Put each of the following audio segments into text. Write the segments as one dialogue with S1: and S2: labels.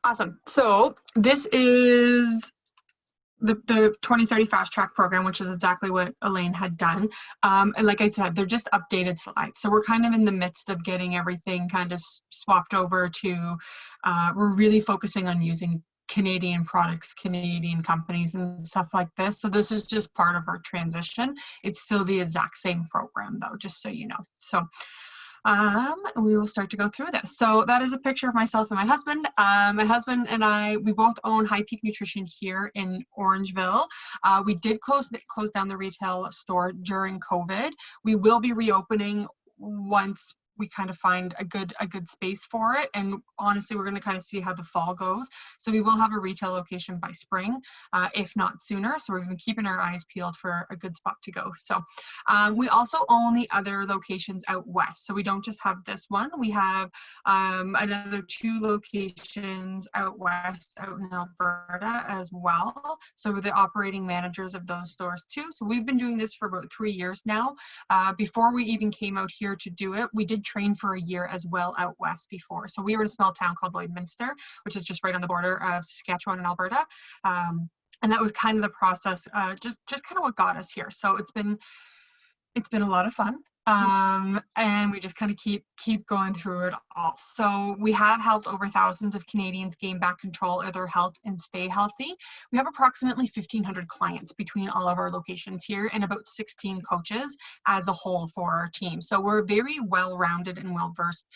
S1: Awesome. So this is the 2030 Fast Track program, which is exactly what Elaine had done. And like I said, they're just updated slides. So we're kind of in the midst of getting everything kind of swapped over to, we're really focusing on using Canadian products, Canadian companies and stuff like this. So this is just part of our transition. It's still the exact same program though, just so you know. So we will start to go through this. So that is a picture of myself and my husband. My husband and I, we both own High Peak Nutrition here in Orangeville. We did close down the retail store during COVID. We will be reopening once we kind of find a good space for it. And honestly, we're going to kind of see how the fall goes. So we will have a retail location by spring, if not sooner. So we're keeping our eyes peeled for a good spot to go. So we also own the other locations out west. So we don't just have this one. We have another 2 locations out west, out in Alberta as well. So we're the operating managers of those stores too. So we've been doing this for about 3 years now. Before we even came out here to do it, we did train for a year as well out west before. So we were in a small town called Lloydminster, which is just right on the border of Saskatchewan and Alberta. And that was kind of the process, just kind of what got us here. So it's been a lot of fun. And we just kind of keep going through it all. So we have helped over thousands of Canadians gain back control of their health and stay healthy. We have approximately 1,500 clients between all of our locations here and about 16 coaches as a whole for our team. So we're a very well-rounded and well-versed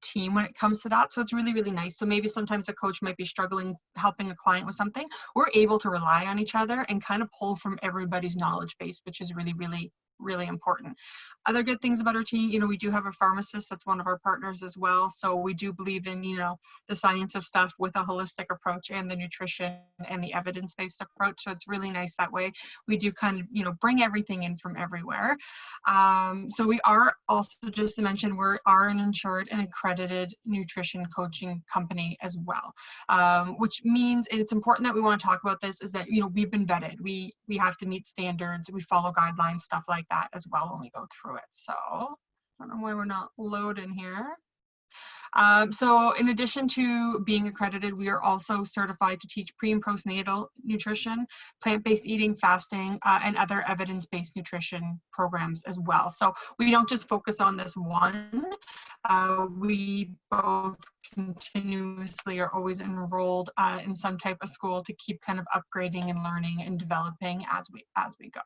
S1: team when it comes to that. So it's really, really nice. So maybe sometimes a coach might be struggling helping a client with something. We're able to rely on each other and kind of pull from everybody's knowledge base, which is really, really important. Other good things about our team, we do have a pharmacist that's one of our partners as well. So we do believe in, the science of stuff with a holistic approach and the nutrition and the evidence-based approach. So it's really nice that way. We do kind of, bring everything in from everywhere. So we are also, just to mention, we are an insured and accredited nutrition coaching company as well, which means it's important that we want to talk about this is that, we've been vetted. We have to meet standards. We follow guidelines, stuff like that as well when we go through it. So I don't know why we're not loading here. So in addition to being accredited, we are also certified to teach pre and postnatal nutrition, plant-based eating, fasting, and other evidence-based nutrition programs as well. So we don't just focus on this one. We both continuously are always enrolled in some type of school to keep kind of upgrading and learning and developing as we go.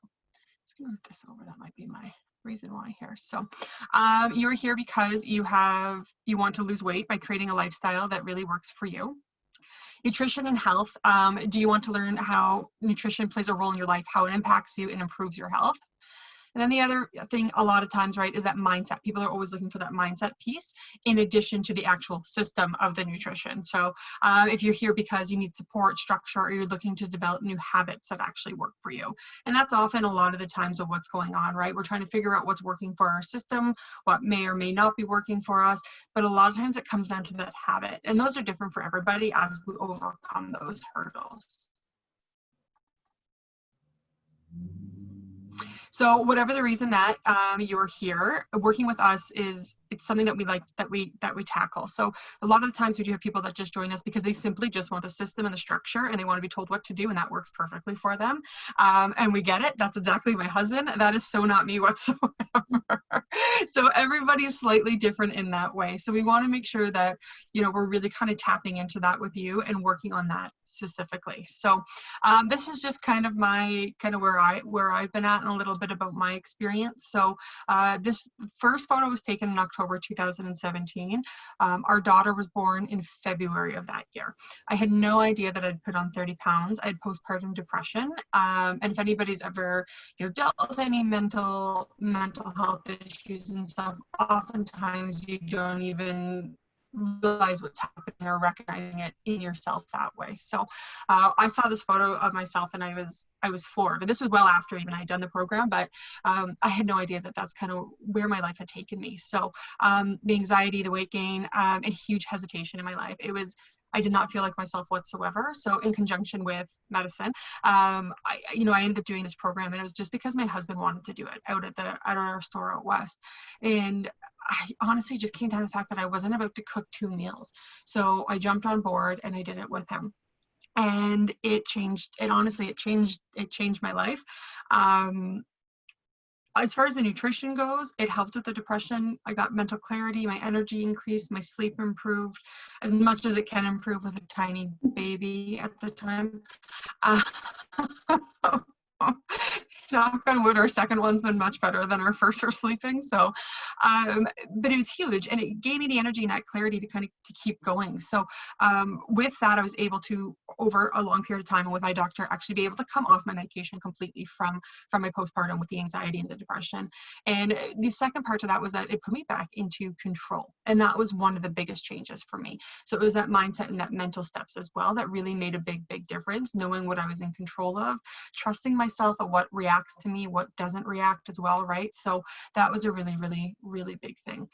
S1: Just gonna move this over. That might be my reason why here. So you're here because you want to lose weight by creating a lifestyle that really works for you. Nutrition and health. Do you want to learn how nutrition plays a role in your life, how it impacts you and improves your health? And then the other thing a lot of times, right, is that mindset. People are always looking for that mindset piece in addition to the actual system of the nutrition. So if you're here because you need support, structure, or you're looking to develop new habits that actually work for you. And that's often a lot of the times of what's going on, right? We're trying to figure out what's working for our system, what may or may not be working for us. But a lot of times it comes down to that habit. And those are different for everybody as we overcome those hurdles. So whatever the reason that you're here, working with us it's something that we like, that we tackle. So a lot of the times we do have people that just join us because they simply just want the system and the structure and they want to be told what to do, and that works perfectly for them. And we get it. That's exactly my husband. That is so not me whatsoever. So everybody's slightly different in that way. So we want to make sure that, we're really kind of tapping into that with you and working on that specifically. So this is just kind of where I've been at and a little bit about my experience. So this first photo was taken in October 2017. Our daughter was born in February of that year. I had no idea that I'd put on 30 pounds. I had postpartum depression. And if anybody's ever dealt with any mental health issues and stuff, oftentimes you don't even realize what's happening or recognizing it in yourself that way. So I saw this photo of myself and I was floored. And this was well after even I had done the program, but I had no idea that that's kind of where my life had taken me. So the anxiety, the weight gain, and huge hesitation in my life. I did not feel like myself whatsoever. So in conjunction with medicine, I ended up doing this program, and it was just because my husband wanted to do it out at our store out west. And I honestly just came down to the fact that I wasn't about to cook 2 meals. So I jumped on board and I did it with him. And it changed, it changed my life. As far as the nutrition goes, it helped with the depression. I got mental clarity, my energy increased, my sleep improved as much as it can improve with a tiny baby at the time. Uh, knock on wood, our second one's been much better than our first for sleeping. So, but it was huge, and it gave me the energy and that clarity to kind of to keep going. So, with that, I was able to, over a long period of time, and with my doctor, actually be able to come off my medication completely from my postpartum with the anxiety and the depression. And the second part to that was that it put me back into control, and that was one of the biggest changes for me. So it was that mindset and that mental steps as well that really made a big difference. Knowing what I was in control of, trusting myself of what reacts to me, what doesn't react as well, right? So that was a really big thing.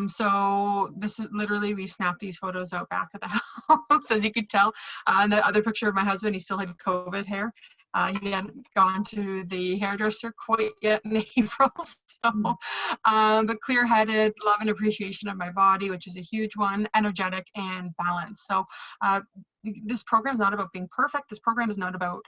S1: So this is literally, we snapped these photos out back of the house, as you could tell. And the other picture of my husband, he still had COVID hair. He hadn't gone to the hairdresser quite yet in April. So, but clear-headed, love and appreciation of my body, which is a huge one, energetic and balanced. So this program is not about being perfect. This program is not about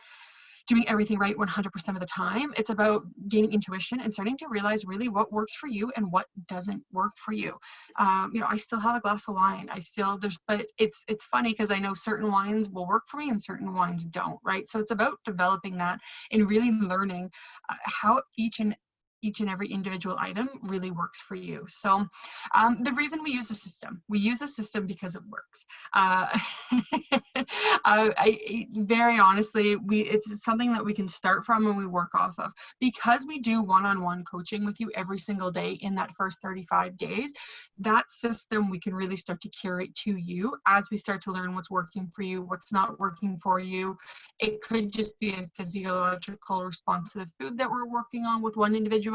S1: doing everything right 100% of the time. It's about gaining intuition and starting to realize really what works for you and what doesn't work for you. I still have a glass of wine. But it's funny because I know certain wines will work for me and certain wines don't, right? So it's about developing that and really learning how each and every individual item really works for you. So the reason we use a system because it works. Very honestly, it's something that we can start from and we work off of. Because we do one-on-one coaching with you every single day in that first 35 days, that system we can really start to curate to you as we start to learn what's working for you, what's not working for you. It could just be a physiological response to the food that we're working on with one individual.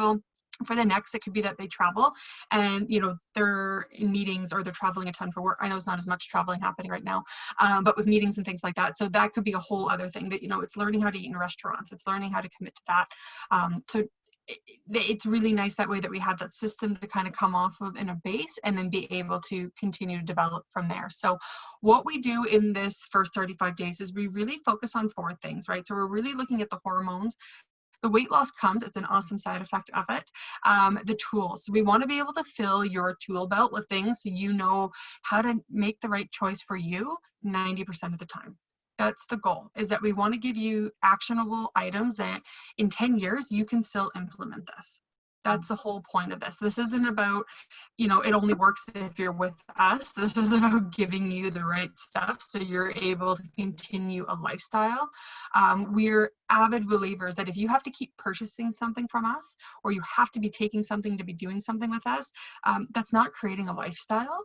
S1: For the next, it could be that they travel and, they're in meetings or they're traveling a ton for work. I know it's not as much traveling happening right now, but with meetings and things like that. So that could be a whole other thing that, it's learning how to eat in restaurants. It's learning how to commit to that. So it's really nice that way that we have that system to kind of come off of in a base and then be able to continue to develop from there. So what we do in this first 35 days is we really focus on 4 things, right? So we're really looking at the hormones. The weight loss comes, it's an awesome side effect of it. The tools. So we want to be able to fill your tool belt with things so you know how to make the right choice for you 90% of the time. That's the goal, is that we want to give you actionable items that in 10 years you can still implement this. That's the whole point of this. This isn't about, it only works if you're with us. This is about giving you the right stuff so you're able to continue a lifestyle. We're avid believers that if you have to keep purchasing something from us, or you have to be taking something to be doing something with us, that's not creating a lifestyle.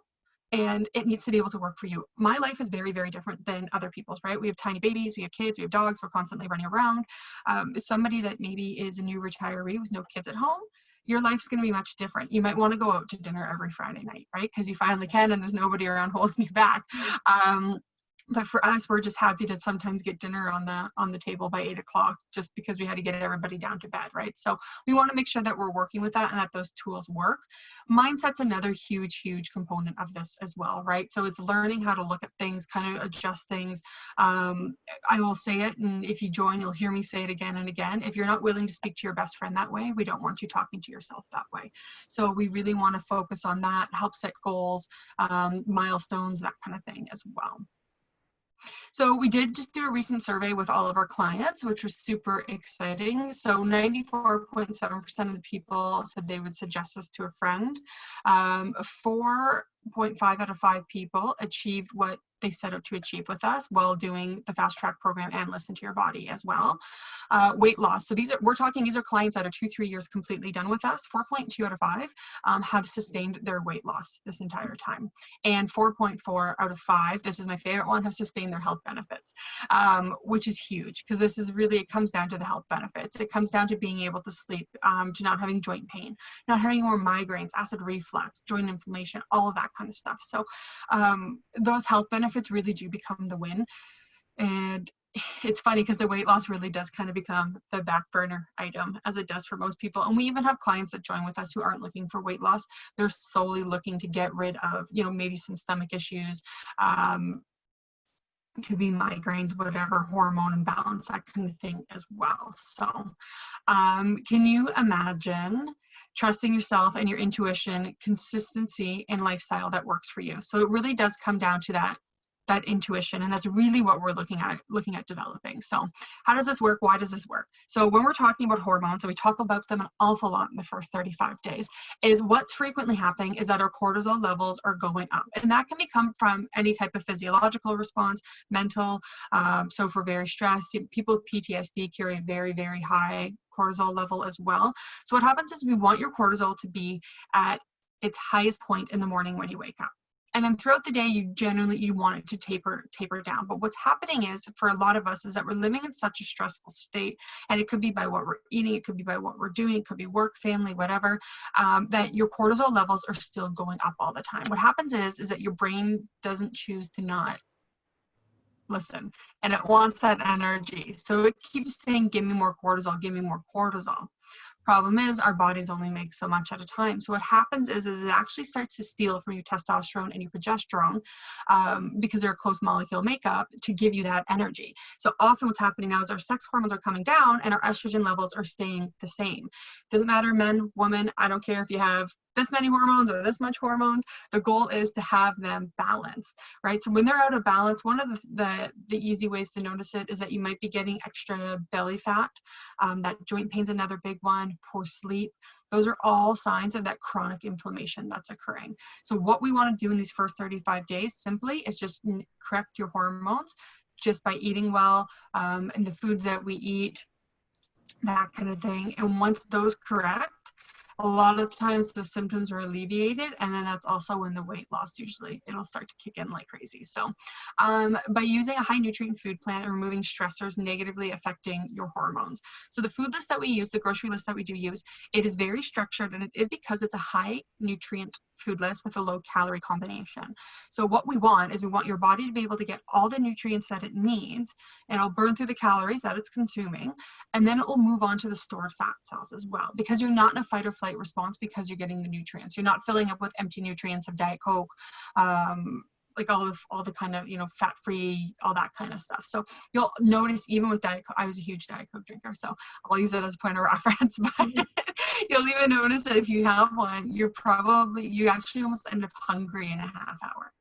S1: And it needs to be able to work for you. My life is very different than other people's, right? We have tiny babies, we have kids, we have dogs, we're constantly running around. Somebody that maybe is a new retiree with no kids at home, your life's going to be much different. You might want to go out to dinner every Friday night, right? Because you finally can and there's nobody around holding you back. But for us, we're just happy to sometimes get dinner on the table by 8 o'clock just because we had to get everybody down to bed, right? So we want to make sure that we're working with that and that those tools work. Mindset's another huge component of this as well, right? So it's learning how to look at things, kind of adjust things. I will say it, and if you join, you'll hear me say it again and again. If you're not willing to speak to your best friend that way, we don't want you talking to yourself that way. So we really want to focus on that, help set goals, milestones, that kind of thing as well. So we did just do a recent survey with all of our clients, which was super exciting. So 94.7% of the people said they would suggest us to a friend. 4.5 out of 5 people achieved what they set out to achieve with us while doing the Fast Track program and Listen to Your Body as well. Weight loss. So these are clients that are 2-3 years completely done with us. 4.2 out of 5 have sustained their weight loss this entire time. And 4.4 out of 5, this is my favorite one, have sustained their health benefits, which is huge because this is really, it comes down to the health benefits. It comes down to being able to sleep, to not having joint pain, not having more migraines, acid reflux, joint inflammation, all of that kind of stuff. So those health benefits really do become the win. And it's funny because the weight loss really does kind of become the back burner item, as it does for most people. And we even have clients that join with us who aren't looking for weight loss. They're solely looking to get rid of, you know, maybe some stomach issues, it could be migraines, whatever, hormone imbalance, that kind of thing as well. So can you imagine trusting yourself and your intuition, consistency, and lifestyle that works for you? So it really does come down to that intuition, and that's really what we're looking at developing. So how does this work? Why does this work? So when we're talking about hormones, and we talk about them an awful lot in the first 35 days, is what's frequently happening is that our cortisol levels are going up, and that can become from any type of physiological response, mental. So if we're very stressed, people with PTSD carry a very, very high cortisol level as well. So what happens is we want your cortisol to be at its highest point in the morning when you wake up. And then throughout the day, you want it to taper down. But what's happening is, for a lot of us, is that we're living in such a stressful state, and it could be by what we're eating, it could be by what we're doing, it could be work, family, whatever, that your cortisol levels are still going up all the time. What happens is that your brain doesn't choose to not listen, and it wants that energy. So it keeps saying, give me more cortisol, give me more cortisol. Problem is, our bodies only make so much at a time. So what happens is it actually starts to steal from your testosterone and your progesterone, because they're a close molecule makeup, to give you that energy. So often what's happening now is our sex hormones are coming down and our estrogen levels are staying the same. Doesn't matter, men, women, I don't care if you have this many hormones or this much hormones. The goal is to have them balanced, right? So when they're out of balance, one of the easy ways to notice it is that you might be getting extra belly fat. That joint pain's another big one, poor sleep. Those are all signs of that chronic inflammation that's occurring. So what we want to do in these first 35 days simply is just correct your hormones just by eating well, and the foods that we eat, that kind of thing. And once those correct, a lot of times the symptoms are alleviated, and then that's also when the weight loss, usually it'll start to kick in like crazy. So by using a high nutrient food plan and removing stressors negatively affecting your hormones. So the food list that we use, the grocery list that we do use, it is very structured, and it is because it's a high nutrient food list with a low calorie combination. So what we want is we want your body to be able to get all the nutrients that it needs, and it'll burn through the calories that it's consuming, and then it will move on to the stored fat cells as well, because you're not in a fight or flight response, because you're getting the nutrients. You're not filling up with empty nutrients of Diet Coke, like all the kind of, fat-free, all that kind of stuff. So you'll notice, even with Diet Coke, I was a huge Diet Coke drinker, so I'll use it as a point of reference, but you'll even notice that if you have one, you actually almost end up hungry in a half hour.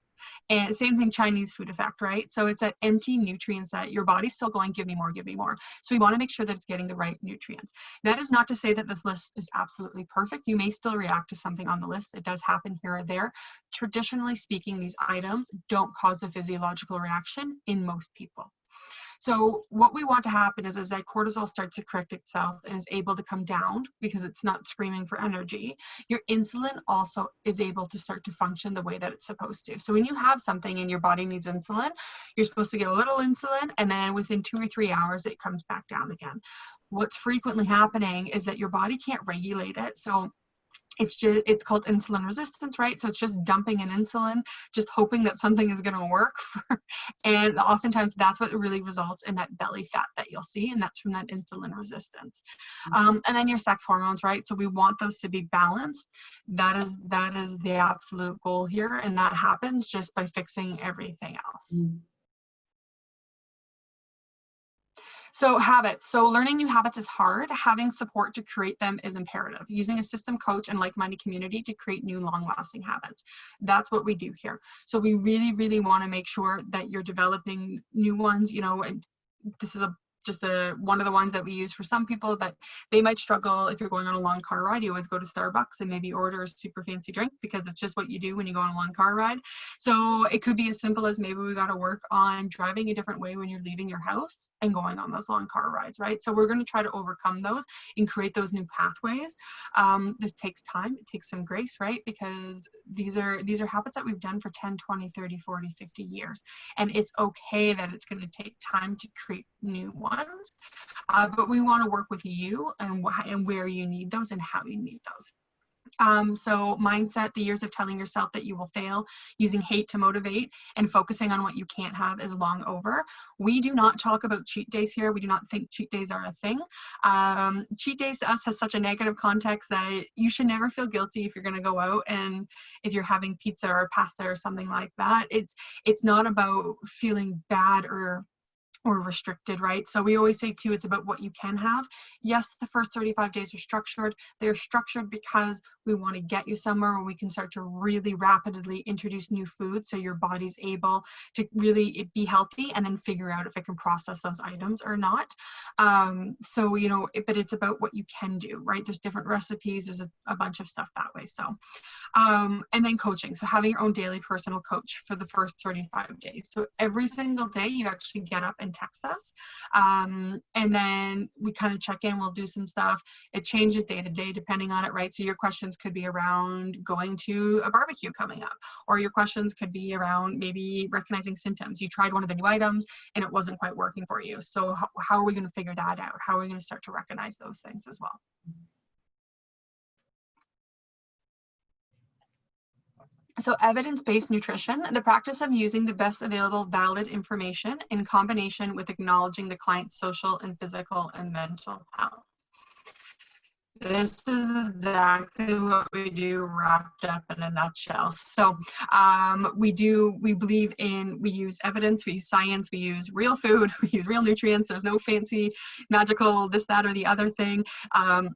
S1: And same thing, Chinese food effect, right? So it's that empty nutrients that your body's still going, give me more, give me more. So we want to make sure that it's getting the right nutrients. That is not to say that this list is absolutely perfect. You may still react to something on the list. It does happen here or there. Traditionally speaking, these items don't cause a physiological reaction in most people. So what we want to happen is that cortisol starts to correct itself and is able to come down because it's not screaming for energy. Your insulin also is able to start to function the way that it's supposed to. So when you have something and your body needs insulin, you're supposed to get a little insulin, and then within 2 or 3 hours, it comes back down again. What's frequently happening is that your body can't regulate it. So it's called insulin resistance, right? So it's just dumping in insulin, just hoping that something is going to work. And oftentimes that's what really results in that belly fat that you'll see. And that's from that insulin resistance. And then your sex hormones, right? So we want those to be balanced. That is the absolute goal here. And that happens just by fixing everything else. So habits. So learning new habits is hard. Having support to create them is imperative. Using a system, coach, and like-minded community to create new long-lasting habits. That's what we do here. So we really, really want to make sure that you're developing new ones, and this is one of the ones that we use for some people that they might struggle. If you're going on a long car ride, you always go to Starbucks and maybe order a super fancy drink because it's just what you do when you go on a long car ride. So it could be as simple as maybe we got to work on driving a different way when you're leaving your house and going on those long car rides, right? So we're going to try to overcome those and create those new pathways. This takes time. It takes some grace, right? Because these are habits that we've done for 10, 20, 30, 40, 50 years. And it's okay that it's going to take time to create new ones. But we want to work with you and where you need those and how you need those. So mindset, the years of telling yourself that you will fail, using hate to motivate, and focusing on what you can't have is long over. We do not talk about cheat days here. We do not think cheat days are a thing. Cheat days to us has such a negative context that you should never feel guilty if you're going to go out and if you're having pizza or pasta or something like that. It's not about feeling bad or restricted, right? So we always say too, it's about what you can have. Yes, the first 35 days are structured. They're structured because we want to get you somewhere where we can start to really rapidly introduce new food so your body's able to really be healthy and then figure out if it can process those items or not. So, you know, but it's about what you can do, right? There's different recipes, there's a bunch of stuff that way. So and then coaching. So having your own daily personal coach for the first 35 days. So every single day you actually get up and text us. And then we kind of check in, we'll do some stuff. It changes day to day depending on it, right? So your questions could be around going to a barbecue coming up, or your questions could be around maybe recognizing symptoms. You tried one of the new items and it wasn't quite working for you. So how are we going to figure that out? How are we going to start to recognize those things as well? So evidence-based nutrition, the practice of using the best available valid information in combination with acknowledging the client's social and physical and mental health. This is exactly what we do wrapped up in a nutshell. So we use evidence, we use science, we use real food, we use real nutrients. There's no fancy magical this, that, or the other thing. And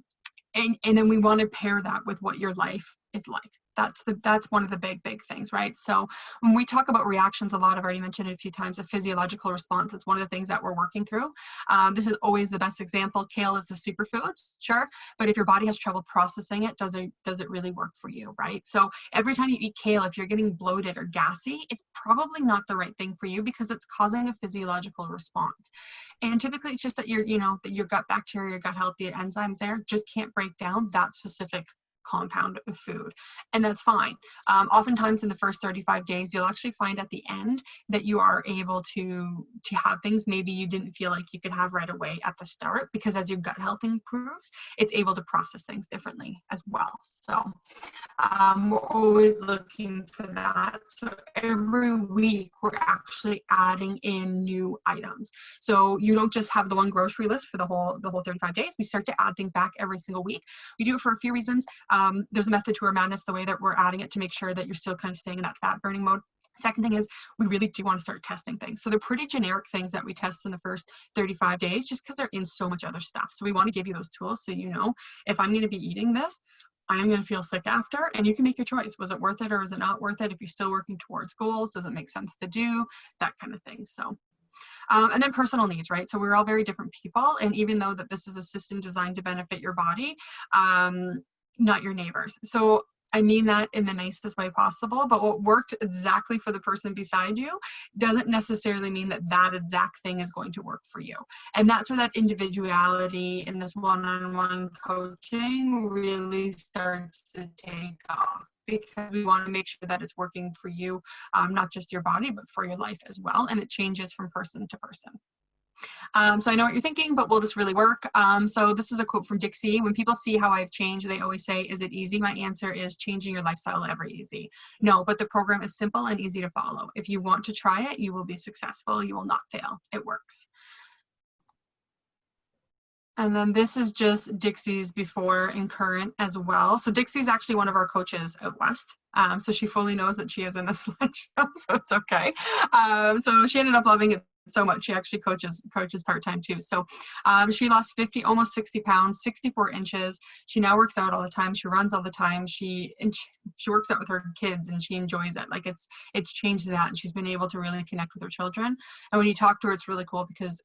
S1: then we want to pair that with what your life is like. That's one of the big things, right? So when we talk about reactions a lot, I've already mentioned it a few times, a physiological response. It's one of the things that we're working through. This is always the best example. Kale is a superfood, sure, but if your body has trouble processing it, does it really work for you, right? So every time you eat kale, if you're getting bloated or gassy, it's probably not the right thing for you because it's causing a physiological response. And typically it's just that that your gut bacteria, your gut health, the enzymes there just can't break down that specific compound of food, and that's fine. Oftentimes in the first 35 days, you'll actually find at the end that you are able to have things maybe you didn't feel like you could have right away at the start, because as your gut health improves, it's able to process things differently as well. So we're always looking for that. So every week we're actually adding in new items. So you don't just have the one grocery list for the whole 35 days. We start to add things back every single week. We do it for a few reasons. There's a method to our madness, the way that we're adding it to make sure that you're still kind of staying in that fat burning mode. Second thing is we really do want to start testing things. So they're pretty generic things that we test in the first 35 days just because they're in so much other stuff. So we want to give you those tools so you know, if I'm going to be eating this, I am going to feel sick after, and you can make your choice. Was it worth it or is it not worth it? If you're still working towards goals, does it make sense to do? That kind of thing. So and then personal needs, right? So we're all very different people. And even though that this is a system designed to benefit your body, not your neighbors. So I mean that in the nicest way possible, but what worked exactly for the person beside you doesn't necessarily mean that that exact thing is going to work for you. And that's where that individuality in this one-on-one coaching really starts to take off, because we want to make sure that it's working for you, not just your body, but for your life as well. And it changes from person to person. So I know what you're thinking, but will this really work? So this is a quote from Dixie. When people see how I've changed, they always say, is it easy? My answer is, changing your lifestyle ever easy? No, but the program is simple and easy to follow. If you want to try it, you will be successful. You will not fail. It works. And then this is just Dixie's before and current as well. So Dixie's actually one of our coaches at West. So she fully knows that she is in a slideshow, so it's okay. So she ended up loving it so much. She actually coaches part-time too. So she lost almost 60 pounds, 64 inches. She now works out all the time. She runs all the time. She works out with her kids and she enjoys it. Like it's changed that, and she's been able to really connect with her children. And when you talk to her, it's really cool because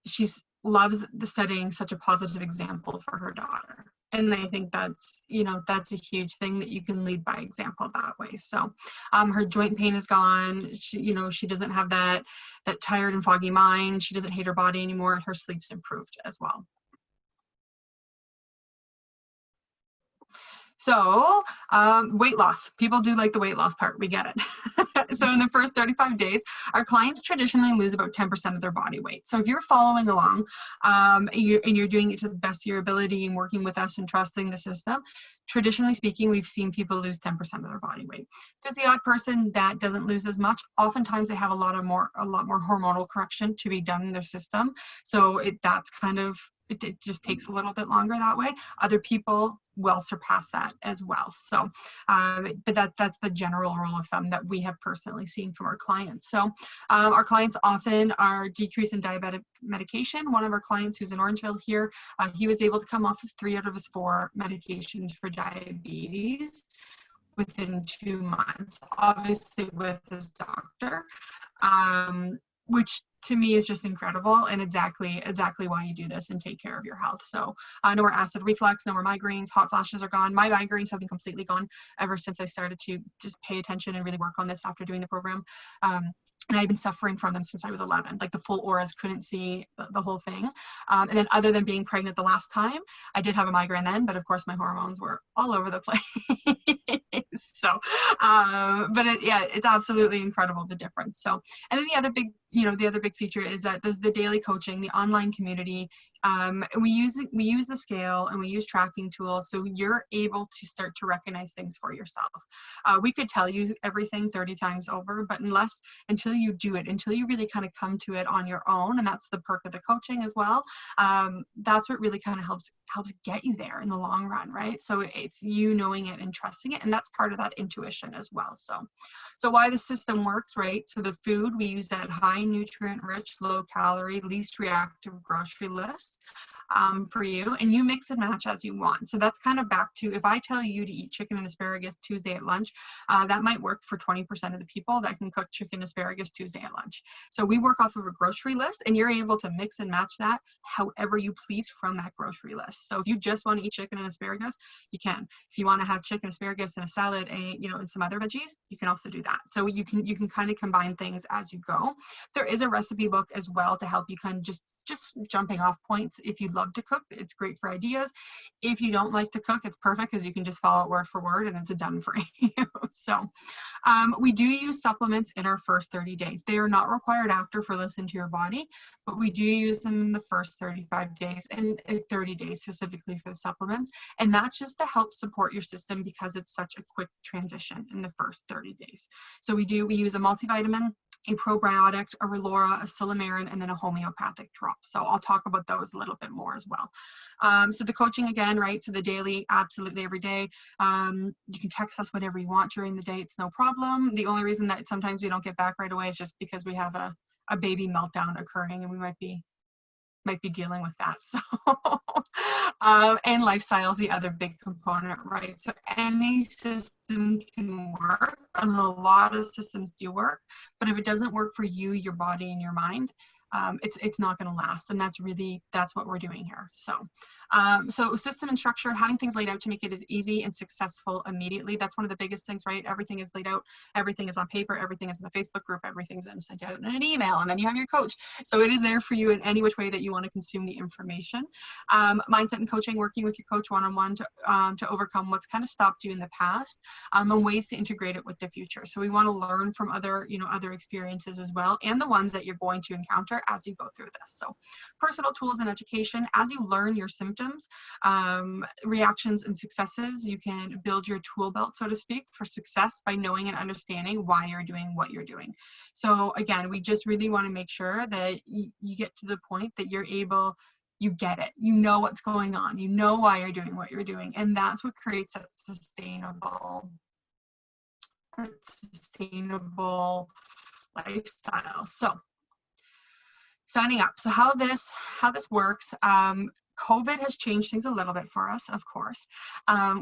S1: she's loves setting such a positive example for her daughter. And I think that's a huge thing, that you can lead by example that way. So her joint pain is gone. She doesn't have that tired and foggy mind. She doesn't hate her body anymore, and her sleep's improved as well. So weight loss, people do like the weight loss part. We get it. So in the first 35 days, our clients traditionally lose about 10% of their body weight. So if you're following along and you're doing it to the best of your ability and working with us and trusting the system, traditionally speaking, we've seen people lose 10% of their body weight. There's the odd person that doesn't lose as much. Oftentimes they have a lot more hormonal correction to be done in their system. So that's kind of, it just takes a little bit longer that way. Other people will surpass that as well. So, but that's the general rule of thumb that we have personally seen from our clients. So our clients often are decreased in diabetic medication. One of our clients who's in Orangeville here, he was able to come off of 3 out of his 4 medications for diabetes within 2 months, obviously with his doctor, which to me is just incredible, and exactly why you do this and take care of your health. So no more acid reflux, no more migraines, hot flashes are gone. My migraines have been completely gone ever since I started to just pay attention and really work on this after doing the program. And I've been suffering from them since I was 11, like the full auras, couldn't see the whole thing. And then other than being pregnant the last time, I did have a migraine then, but of course my hormones were all over the place. So, but it's absolutely incredible, the difference. So, and then the other big feature is that there's the daily coaching, the online community. We use the scale and we use tracking tools, so you're able to start to recognize things for yourself. We could tell you everything 30 times over, but until you do it, until you really kind of come to it on your own, and that's the perk of the coaching as well. That's what really kind of helps get you there in the long run, right? So it's you knowing it and trusting it, and that's part of that intuition as well. So why the system works, right? So the food, we use that high nutrient rich, low calorie, least reactive grocery list for you, and you mix and match as you want. So that's kind of back to, if I tell you to eat chicken and asparagus Tuesday at lunch, that might work for 20% of the people that can cook chicken and asparagus Tuesday at lunch. So we work off of a grocery list, and you're able to mix and match that however you please from that grocery list. So if you just want to eat chicken and asparagus, you can. If you want to have chicken, asparagus, and a salad, and some other veggies, you can also do that. So you can kind of combine things as you go. There is a recipe book as well to help you kind of just jumping off points. If you love to cook, it's great for ideas. If you don't like to cook, it's perfect because you can just follow it word for word and it's done for you. So we do use supplements in our first 30 days. They are not required after for Listen to Your Body, but we do use them in the first 35 days and 30 days specifically for the supplements. And that's just to help support your system because it's such a quick transition in the first 30 days. So we use a multivitamin, a probiotic, a Relora, a Silymarin, and then a homeopathic drop. So I'll talk about those a little bit more as well. So the coaching again, right? So the daily, absolutely every day. You can text us whenever you want during the day. It's no problem. The only reason that sometimes we don't get back right away is just because we have a baby meltdown occurring, and we might be dealing with that. So, and lifestyle is the other big component, right? So any system can work, and a lot of systems do work, but if it doesn't work for you, your body, and your mind, it's not going to last. And that's what we're doing here. So system and structure, having things laid out to make it as easy and successful immediately. That's one of the biggest things, right? Everything is laid out, everything is on paper, everything is in the Facebook group, everything's then sent out in an email, and then you have your coach. So it is there for you in any which way that you want to consume the information. Mindset and coaching, working with your coach one-on-one to overcome what's kind of stopped you in the past, and ways to integrate it with the future. So we want to learn from other experiences as well, and the ones that you're going to encounter as you go through this. So personal tools and education, as you learn your symptoms, reactions, and successes, you can build your tool belt, so to speak, for success by knowing and understanding why you're doing what you're doing. So again, we just really want to make sure that you get to the point that you get it, you know what's going on, you know why you're doing what you're doing, and that's what creates that sustainable lifestyle. So signing up. So how this works, COVID has changed things a little bit for us, of course,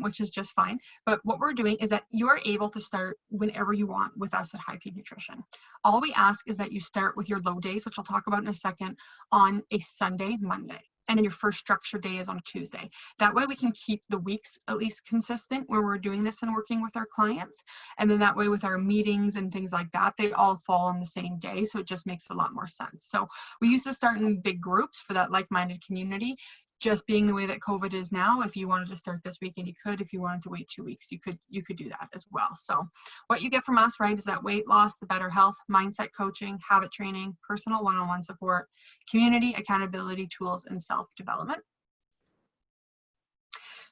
S1: which is just fine. But what we're doing is that you're able to start whenever you want with us at High Peak Nutrition. All we ask is that you start with your low days, which I'll talk about in a second, on a Sunday, Monday. And then your first structured day is on a Tuesday. That way we can keep the weeks at least consistent where we're doing this and working with our clients. And then that way with our meetings and things like that, they all fall on the same day. So it just makes a lot more sense. So we used to start in big groups for that like-minded community. just being the way that COVID is now, if you wanted to start this weekend, you could. If you wanted to wait 2 weeks, you could do that as well. So what you get from us, right, is that weight loss, the better health, mindset coaching, habit training, personal one-on-one support, community, accountability tools, and self-development.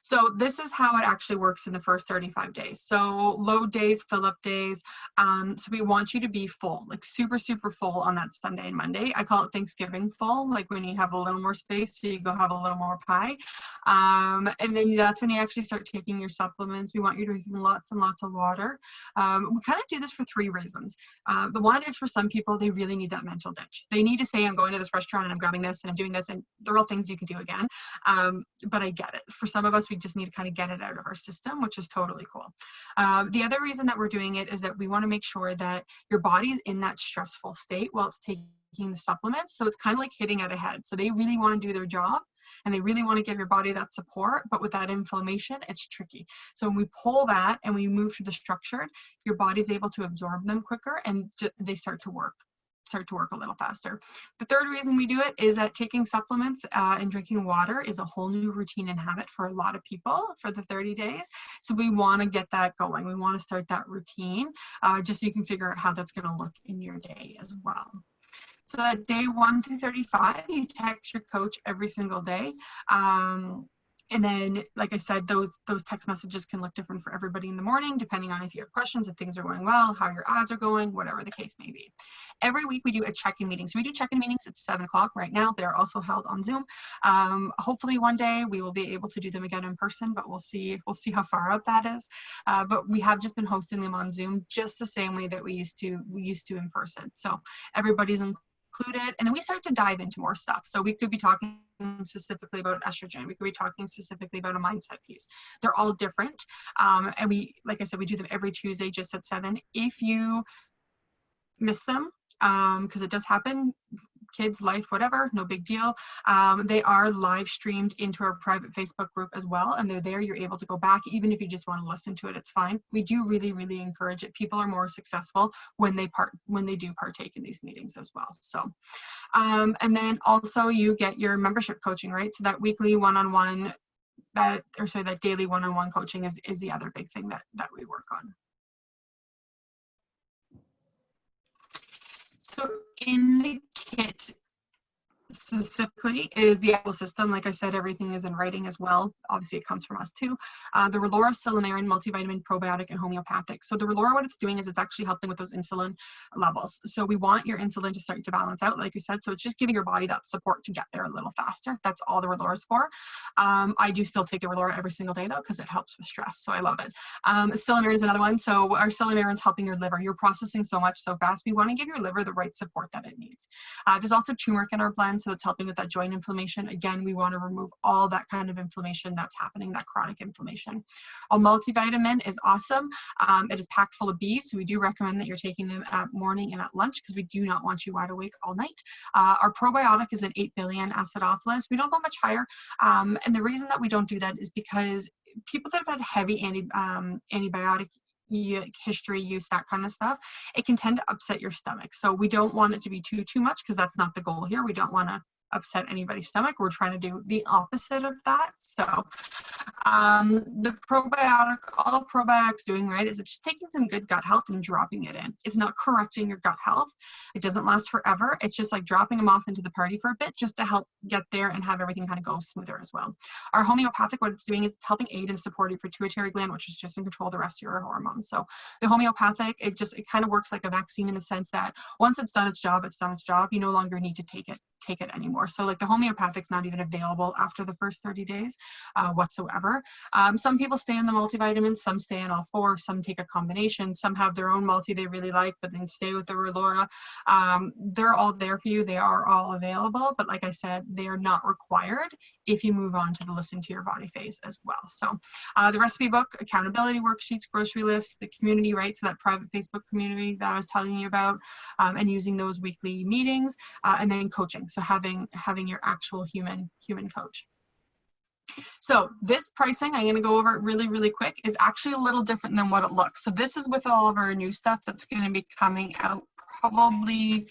S1: So this is how it actually works in the first 35 days. So load days, fill up days. So we want you to be full, like super, super full on that Sunday and Monday. I call it Thanksgiving full, like when you have a little more space, so you go have a little more pie. And then that's when you actually start taking your supplements. We want you drinking lots and lots of water. We kind of do this for 3 reasons. The one is for some people, they really need that mental ditch. They need to say, I'm going to this restaurant and I'm grabbing this and I'm doing this, and they're all things you can do again. But I get it. For some of us, we just need to kind of get it out of our system, which is totally cool. The other reason that we're doing it is that we want to make sure that your body's in that stressful state while it's taking the supplements. So it's kind of like hitting at a head. So they really want to do their job and they really want to give your body that support, but with that inflammation, it's tricky. So when we pull that and we move to the structured, your body's able to absorb them quicker and they start to work a little faster. The third reason we do it is that taking supplements and drinking water is a whole new routine and habit for a lot of people for the 30 days. So we want to get that going. We want to start that routine just so you can figure out how that's going to look in your day as well. So that day 1 through 35, you text your coach every single day. And then, like I said, those text messages can look different for everybody in the morning, depending on if you have questions, if things are going well, how your ads are going, whatever the case may be. Every week we do a check-in meeting. So we do check-in meetings at 7 o'clock right now. They're also held on Zoom. Hopefully one day we will be able to do them again in person, but we'll see how far out that is. But we have just been hosting them on Zoom just the same way that we used to in person. So everybody's included, and then we start to dive into more stuff. So we could be talking specifically about estrogen. We could be talking specifically about a mindset piece. They're all different. And we, like I said, we do them every Tuesday just at 7. If you miss them, because it does happen, kids, life, whatever, no big deal. They are live streamed into our private Facebook group as well, and they're there. You're able to go back, even if you just want to listen to it, it's fine. We do really, really encourage it. People are more successful when they do partake in these meetings as well. So, and then also you get your membership coaching, right? So that weekly one-on-one, that daily one-on-one coaching is the other big thing that we work on. So in the kit specifically is the Apple system. Like I said, everything is in writing as well. Obviously it comes from us too. The Relora, Silymarin, multivitamin, probiotic, and homeopathic. So the Relora, what it's doing is it's actually helping with those insulin levels. So we want your insulin to start to balance out, like you said. So it's just giving your body that support to get there a little faster. That's all the Relora is for. I do still take the Relora every single day though, because it helps with stress. So I love it. Silymarin is another one. So our Silymarin is helping your liver. You're processing so much so fast. We want to give your liver the right support that it needs. There's also turmeric in our blend. So it's helping with that joint inflammation. Again, we want to remove all that kind of inflammation that's happening, that chronic inflammation. A multivitamin is awesome. It is packed full of Bs, so we do recommend that you're taking them at morning and at lunch because we do not want you wide awake all night. Our probiotic is an 8 billion acidophilus. We don't go much higher, and the reason that we don't do that is because people that have had heavy antibiotic history use, that kind of stuff, it can tend to upset your stomach. So we don't want it to be too much because that's not the goal here. We don't want to upset anybody's stomach. We're trying to do the opposite of that. So the probiotic, all probiotics doing, right, is it's just taking some good gut health and dropping it in. It's not correcting your gut health. It doesn't last forever. It's just like dropping them off into the party for a bit just to help get there and have everything kind of go smoother as well. Our homeopathic, what it's doing is it's helping aid and support your pituitary gland, which is just in control of the rest of your hormones. So the homeopathic, it kind of works like a vaccine in the sense that once it's done its job, it's done its job. You no longer need to take it anymore. So like the homeopathic's not even available after the first 30 days whatsoever. Some people stay on the multivitamins, some stay on all 4, some take a combination, some have their own multi they really like, but then stay with the Relora. They're all there for you. They are all available, but like I said, they are not required if you move on to the listen to your body phase as well. So the recipe book, accountability worksheets, grocery lists, the community, right? So that private Facebook community that I was telling you about, and using those weekly meetings, and then coaching. So having your actual human coach. So this pricing, I'm going to go over it really, really quick, is actually a little different than what it looks. So this is with all of our new stuff that's going to be coming out probably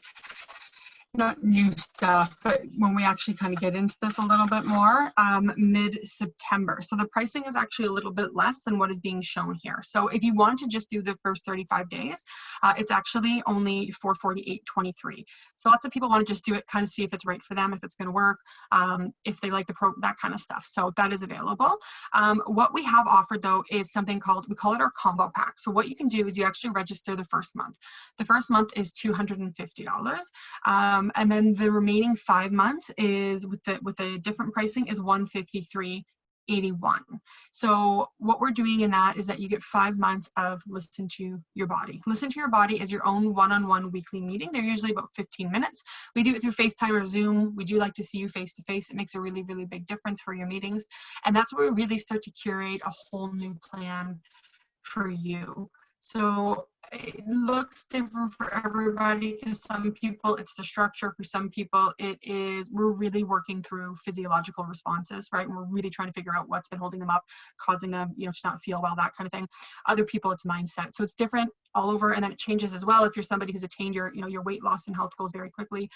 S1: not new stuff, but when we actually kind of get into this a little bit more, mid-September. So the pricing is actually a little bit less than what is being shown here. So if you want to just do the first 35 days, it's actually only $448.23. So lots of people want to just do it, kind of see if it's right for them, if it's going to work, if they like that kind of stuff. So that is available. What we have offered though is something called, we call it our combo pack. So what you can do is you actually register the first month. The first month is $250. And then the remaining 5 months is with a different pricing is $153.81. So what we're doing in that is that you get 5 months of Listen to Your Body. Listen to Your Body is your own one-on-one weekly meeting. They're usually about 15 minutes. We do it through FaceTime or Zoom. We do like to see you face to face. It makes a really, really big difference for your meetings. And that's where we really start to curate a whole new plan for you. So it looks different for everybody, because some people it's the structure, for some people it is we're really working through physiological responses, right? We're really trying to figure out what's been holding them up, causing them, you know, to not feel well, that kind of thing. Other people it's mindset. So it's different all over, and then it changes as well. If you're somebody who's attained your, you know, your weight loss and health goals very quickly,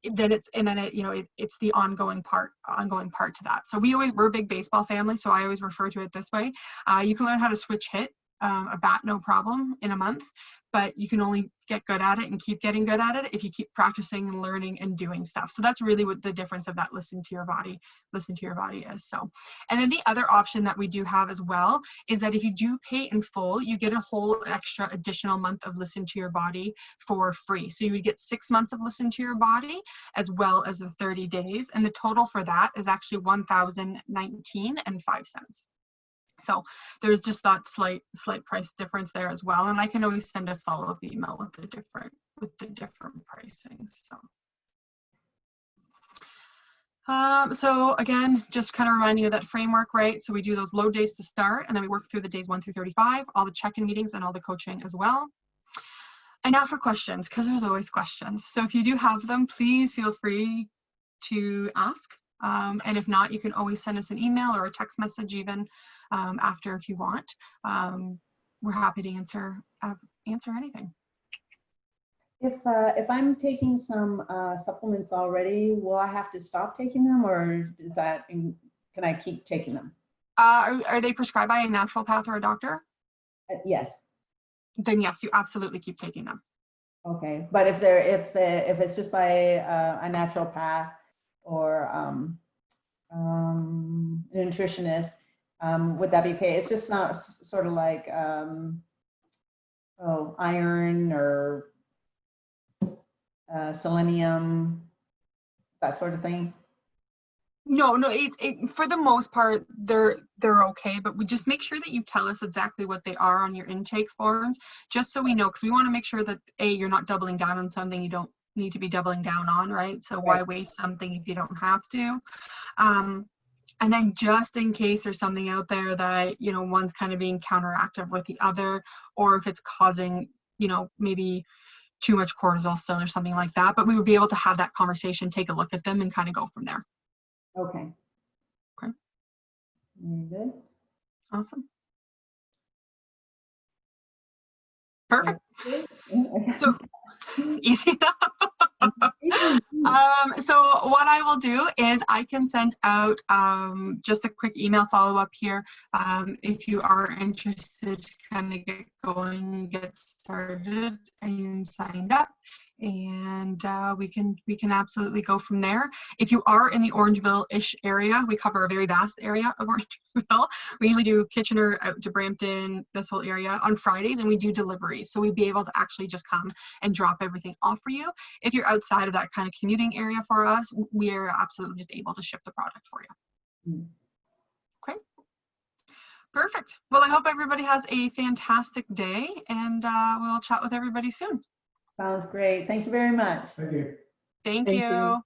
S1: then it's the ongoing part to that. So we're a big baseball family, so I always refer to it this way. You can learn how to switch hit a bat, no problem, in a month, but you can only get good at it and keep getting good at it if you keep practicing and learning and doing stuff. So that's really what the difference of that listen to your body is. So, and then the other option that we do have as well is that if you do pay in full, you get a whole extra additional month of Listen to Your Body for free. So you would get 6 months of Listen to Your Body as well as the 30 days. And the total for that is actually $1,019.05. So there's just that slight price difference there as well. And I can always send a follow-up email with the different pricings. So again, just kind of reminding you of that framework, right? So we do those load days to start, and then we work through the days 1 through 35, all the check-in meetings and all the coaching as well. And now for questions, because there's always questions. So if you do have them, please feel free to ask. And if not, you can always send us an email or a text message even after if you want. We're happy to answer anything.
S2: If I'm taking some supplements already, will I have to stop taking them, or can I keep taking them?
S1: Are they prescribed by a naturopath or a doctor?
S2: Yes.
S1: Then yes, you absolutely keep taking them.
S2: Okay, but if it's just by a naturopath or a nutritionist, would that be okay? It's just not sort of like iron or selenium, that sort of thing.
S1: No, for the most part, they're okay, but we just make sure that you tell us exactly what they are on your intake forms, just so we know, because we want to make sure that you're not doubling down on something you don't need to be doubling down on, right? So why waste something if you don't have to? And then just in case there's something out there that, you know, one's kind of being counteractive with the other, or if it's causing, you know, maybe too much cortisol still or something like that, but we would be able to have that conversation, take a look at them, and kind of go from there.
S2: Okay.
S1: Okay.
S2: Very good.
S1: Awesome. Perfect. So easy enough. So what I will do is I can send out just a quick email follow-up here if you are interested to kind of get going, get started and signed up, and we can absolutely go from there. If you are in the Orangeville-ish area, we cover a very vast area of Orangeville. We usually do Kitchener out to Brampton, this whole area on Fridays, and we do deliveries. So we'd be able to actually just come and drop everything off for you. If you're outside of that kind of commuting area for us, we are absolutely just able to ship the product for you. Okay. Perfect. Well, I hope everybody has a fantastic day, and we'll chat with everybody soon.
S2: Sounds great. Thank you very much.
S3: Thank you.
S1: Thank you.